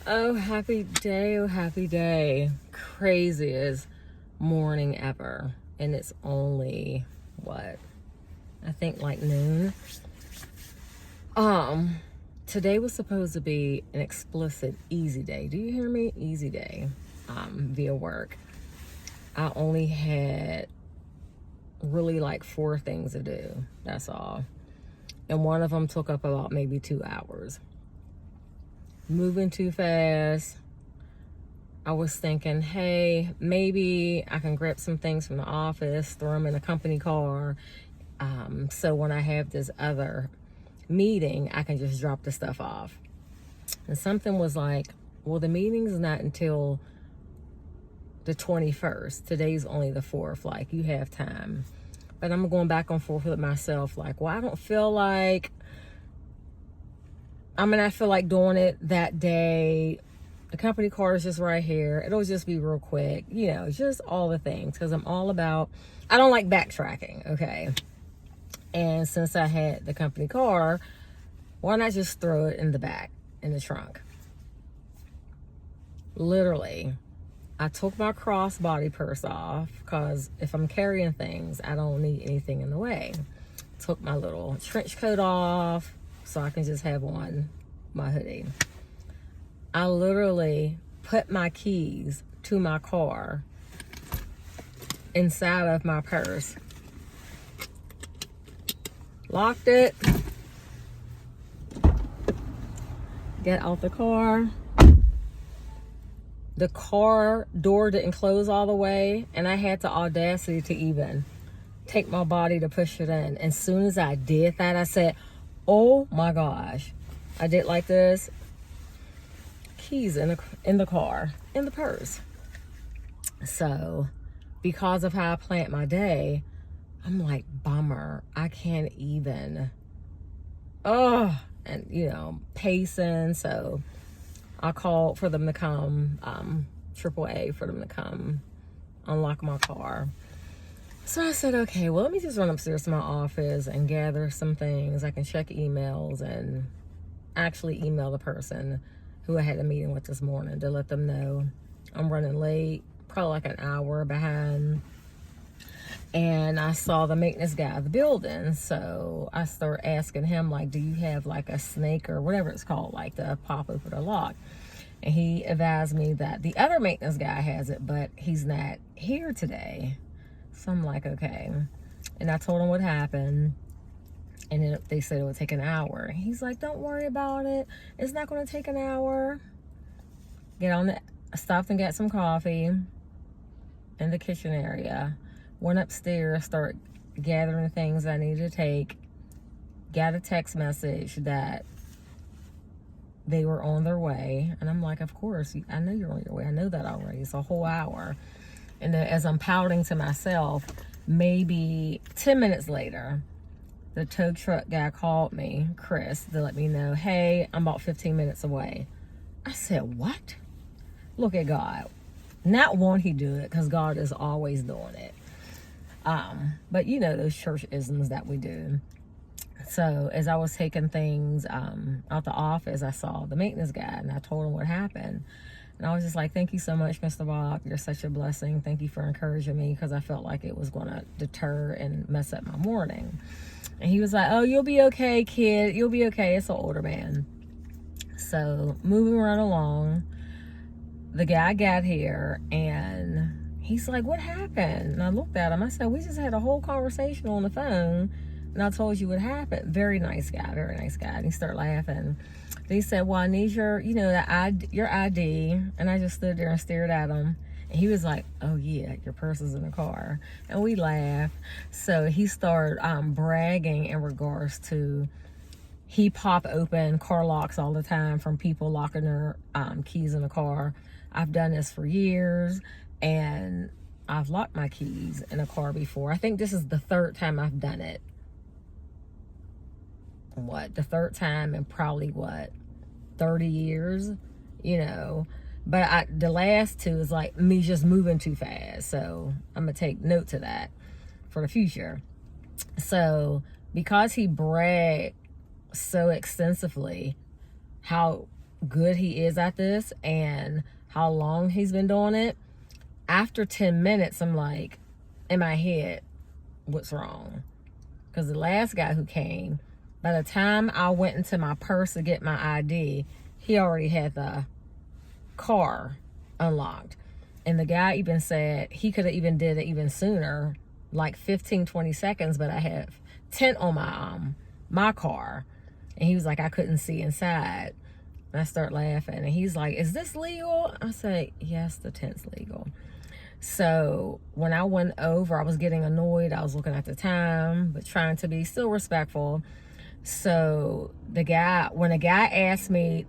Oh, happy day. Oh, happy day. Craziest morning ever. And it's only, what? I think like noon. Um, Today was supposed to be an explicit easy day. Do you hear me? Easy day. Via work. I only had really like 4 things to do. That's all. And one of them took up about maybe 2 hours. Moving too fast. I was thinking, hey, maybe I can grab some things from the office, throw them in a company car. So when I have this other meeting, I can just drop the stuff off. And something was like, well, the meeting's not until the 21st. Today's only the 4th. Like, you have time. But I'm going back and forth with myself. Like, well, I don't feel like, I feel like doing it that day. The company car is just right here. It'll just be real quick. Just all the things. Because I'm all about, I don't like backtracking, okay? And since I had the company car, why not just throw it in the back, in the trunk? Literally, I took my crossbody purse off because if I'm carrying things, I don't need anything in the way. Took my little trench coat off so I can just have on my hoodie. I literally put my keys to my car inside of my purse. Locked it. Get out the car. The car door didn't close all the way, and I had the audacity to even take my body to push it in. As soon as I did that, I said, oh my gosh. I did like this. Keys in the car, in the purse. So because of how I planned my day, I'm like, bummer. I can't even, pacing. So I called for them to come, AAA, for them to come unlock my car. So I said, okay, well, let me just run upstairs to my office and gather some things. I can check emails and actually email the person who I had a meeting with this morning to let them know I'm running late, probably like an hour behind. And I saw the maintenance guy of the building. So I started asking him, like, do you have like a snake or whatever it's called, like to pop open the lock? And he advised me that the other maintenance guy has it, but he's not here today. So I'm like, okay. And I told him what happened. And they said it would take an hour. He's like, don't worry about it. It's not going to take an hour. Stopped and got some coffee in the kitchen area. Went upstairs, started gathering the things I needed to take. Got a text message that they were on their way. And I'm like, of course, I know you're on your way. I know that already. It's a whole hour. And then as I'm pouting to myself, maybe 10 minutes later, the tow truck guy called me, Chris, to let me know, hey, I'm about 15 minutes away. I said, what? Look at God. Not won't he do it, because God is always doing it. But those church isms that we do. So as I was taking things out the office, I saw the maintenance guy, and I told him what happened. And I was just like, thank you so much, Mr. Bob. You're such a blessing. Thank you for encouraging me, because I felt like it was going to deter and mess up my morning. And he was like, oh, you'll be okay, kid. You'll be okay. It's an older man. So moving right along, the guy got here and he's like, what happened? And I looked at him. I said, we just had a whole conversation on the phone and I told you what happened. Very nice guy, very nice guy. And he started laughing. He said, well, I need your ID. And I just stood there and stared at him. And he was like, oh yeah, your purse is in the car. And we laughed. So he started bragging in regards to, he pop open car locks all the time from people locking their keys in the car. I've done this for years, and I've locked my keys in a car before. I think this is the 3rd time I've done it. The 3rd time in probably 30 years, But the last 2 is like me just moving too fast. So I'm going to take note to that for the future. So because he bragged so extensively how good he is at this and how long he's been doing it. After 10 minutes, I'm like, in my head, what's wrong? Because the last guy who came, by the time I went into my purse to get my ID, he already had the car unlocked. And the guy even said he could have even did it even sooner, like 15-20 seconds, but I have tint on my car. And he was like, I couldn't see inside. And I start laughing, and he's like, is this legal? I say, yes, the tint's legal. So when I went over, I was getting annoyed. I was looking at the time, but trying to be still respectful. So when a guy asked me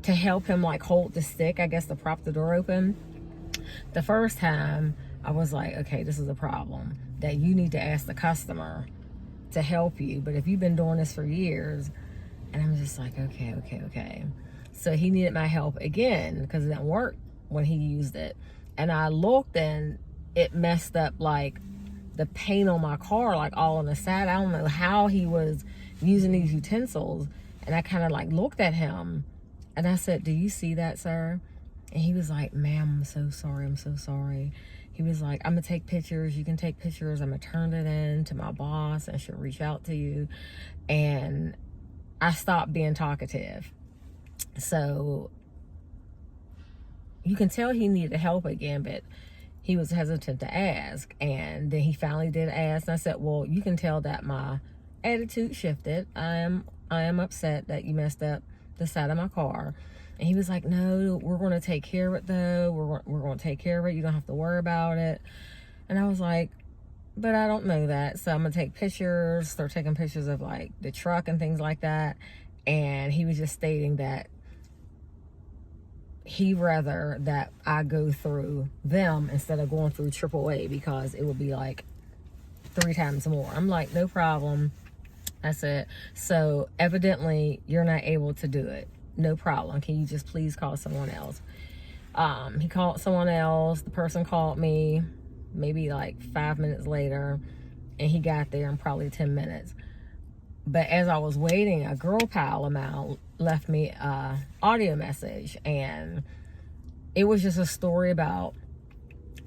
to help him like hold the stick, I guess, to prop the door open, the first time I was like, okay, this is a problem that you need to ask the customer to help you. But if you've been doing this for years, and I'm just like, okay. So he needed my help again because it didn't work when he used it. And I looked, and it messed up like the paint on my car, like all on the side. I don't know how he was using these utensils. And I kind of like looked at him, and I said, do you see that, sir? And he was like, ma'am, I'm so sorry. He was like, I'm gonna take pictures. You can take pictures. I'm gonna turn it in to my boss, and she'll reach out to you. And I stopped being talkative. So you can tell he needed help again, but he was hesitant to ask. And then he finally did ask, and I said, well, you can tell that my attitude shifted. I am upset that you messed up the side of my car. And he was like, no, we're going to take care of it, though. We're going to take care of it. You don't have to worry about it. And I was like, but I don't know that. So I'm going to take pictures, start taking pictures of like the truck and things like that. And he was just stating that he'd rather that I go through them instead of going through AAA, because it would be like 3 times more. I'm like, no problem. I said, so evidently you're not able to do it. No problem. Can you just please call someone else? He called someone else. The person called me maybe like 5 minutes later, and he got there in probably 10 minutes. But as I was waiting, a girl pal of mine left me a audio message, and it was just a story about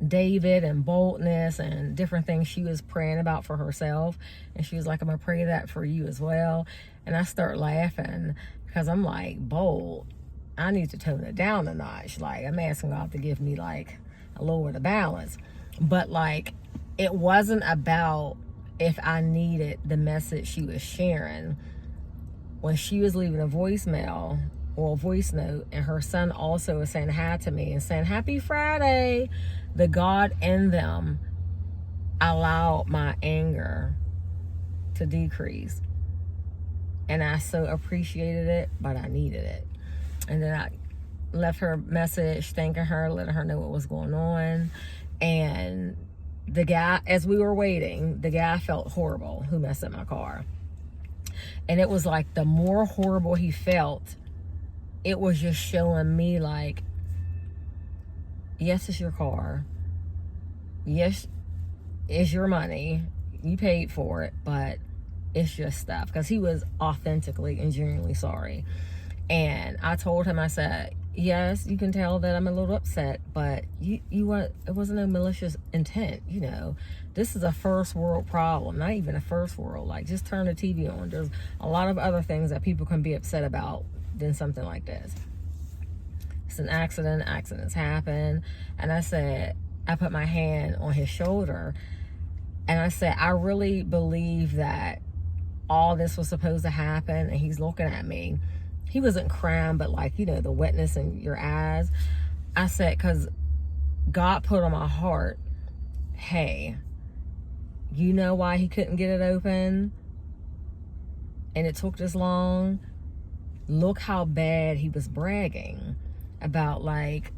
David and boldness and different things she was praying about for herself. And she was like, I'm gonna pray that for you as well. And I start laughing because I'm like, bold, I need to tone it down a notch. Like, I'm asking God to give me like a lower the balance. But like, it wasn't about if I needed the message she was sharing. When she was leaving a voicemail or a voice note, and her son also was saying hi to me and saying happy Friday, the God in them allowed my anger to decrease. And I so appreciated it, but I needed it. And then I left her a message thanking her, letting her know what was going on. And the guy, as we were waiting, the guy felt horrible who messed up my car. And it was like the more horrible he felt, it was just showing me like, yes, it's your car. Yes, it's your money. You paid for it, but it's just stuff. Because he was authentically and genuinely sorry. And I told him, I said, yes, you can tell that I'm a little upset, but it wasn't a malicious intent, you know. This is a first world problem, not even a first world. Like, just turn the TV on. There's a lot of other things that people can be upset about than something like this. It's an accident. Accidents happen. And I said, I put my hand on his shoulder, and I said, I really believe that all this was supposed to happen. And he's looking at me. He wasn't crying, but like, you know, the wetness in your eyes. I said, because God put on my heart, hey, you know why he couldn't get it open? And it took this long? Look how bad he was bragging about, like,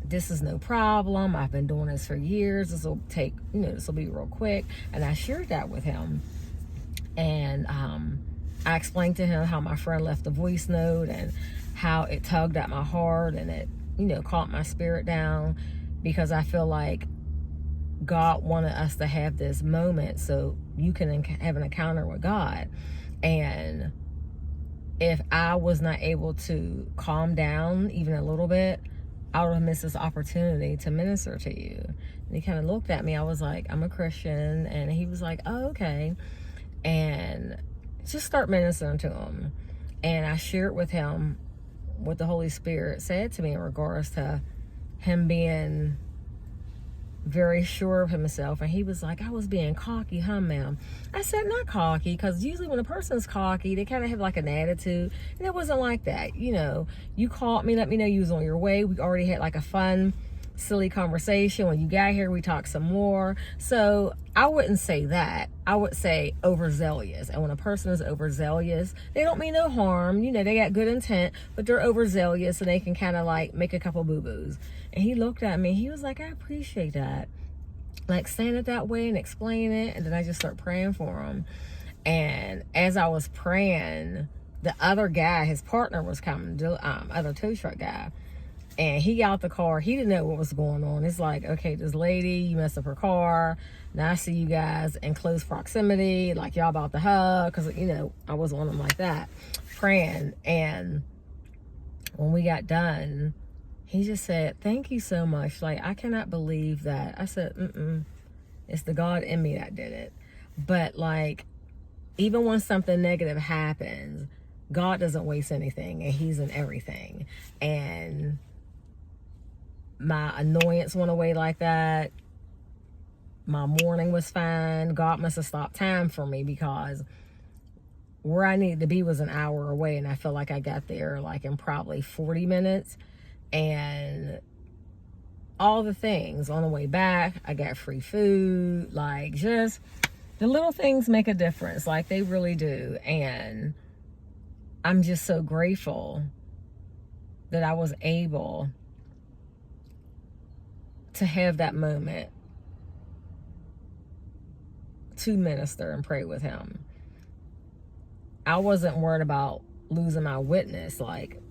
this is no problem. I've been doing this for years. This will take, you know, this will be real quick. And I shared that with him. And I explained to him how my friend left a voice note and how it tugged at my heart and it, you know, calmed my spirit down, because I feel like God wanted us to have this moment so you can have an encounter with God. And if I was not able to calm down even a little bit, I would have missed this opportunity to minister to you. And he kind of looked at me. I was like, I'm a Christian. And he was like, oh, okay. And just start ministering to him. And I shared with him what the Holy Spirit said to me in regards to him being very sure of himself. And he was like, I was being cocky, huh, ma'am? I said, not cocky, because usually when a person's cocky, they kind of have like an attitude. And it wasn't like that. You know, you called me, let me know you was on your way. We already had like a fun, silly conversation. When you got here, we talked some more. So I wouldn't say that. I would say overzealous. And when a person is overzealous, they don't mean no harm. You know, they got good intent, but they're overzealous and they can kind of like make a couple boo-boos. And he looked at me. He was like, I appreciate that. Like saying it that way and explain it. And then I just start praying for him. And as I was praying, the other guy, his partner was coming, the other tow truck guy. And he got out the car. He didn't know what was going on. It's like, okay, this lady, you messed up her car. Now I see you guys in close proximity, like y'all about to hug. Because, you know, I was on him like that, praying. And when we got done, he just said, thank you so much. Like, I cannot believe that. I said, it's the God in me that did it. But, like, even when something negative happens, God doesn't waste anything. And he's in everything. And my annoyance went away like that. My morning was fine. God must have stopped time for me, because where I needed to be was an hour away. And I feel like I got there like in probably 40 minutes. And all the things on the way back, I got free food. Like, just the little things make a difference. Like, they really do. And I'm just so grateful that I was able to have that moment to minister and pray with him. I wasn't worried about losing my witness. Like,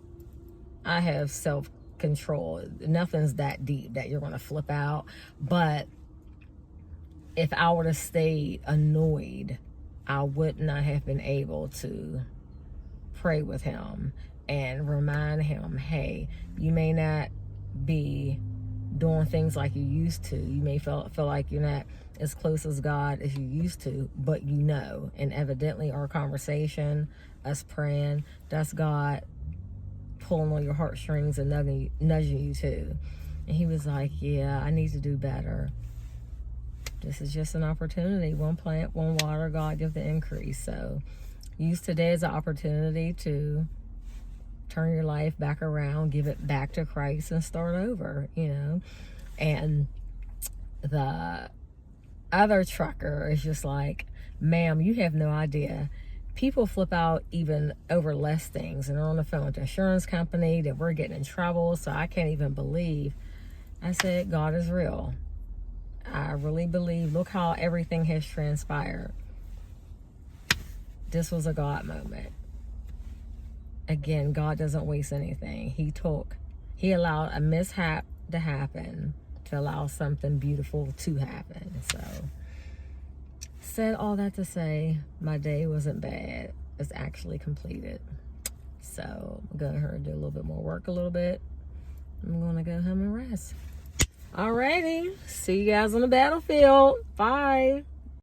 I have self-control. Nothing's that deep that you're going to flip out. But if I would have stayed annoyed, I would not have been able to pray with him and remind him, hey, you may not be doing things like you used to. You may feel like you're not as close as God as you used to, but you know. And evidently our conversation, us praying, that's God pulling on your heartstrings and nudging you too. And he was like, yeah, I need to do better. This is just an opportunity. One plant, one water, God give the increase. So use today as an opportunity to turn your life back around, give it back to Christ, and start over, you know. And the other trucker is just like, ma'am, you have no idea. People flip out even over less things, and they're on the phone with the insurance company that we're getting in trouble, so I can't even believe. I said, God is real. I really believe. Look how everything has transpired. This was a God moment. Again, God doesn't waste anything. He allowed a mishap to happen to allow something beautiful to happen. So, said all that to say, my day wasn't bad. It's actually completed. So, I'm going to do a little bit more work a little bit. I'm going to go home and rest. Alrighty. See you guys on the battlefield. Bye.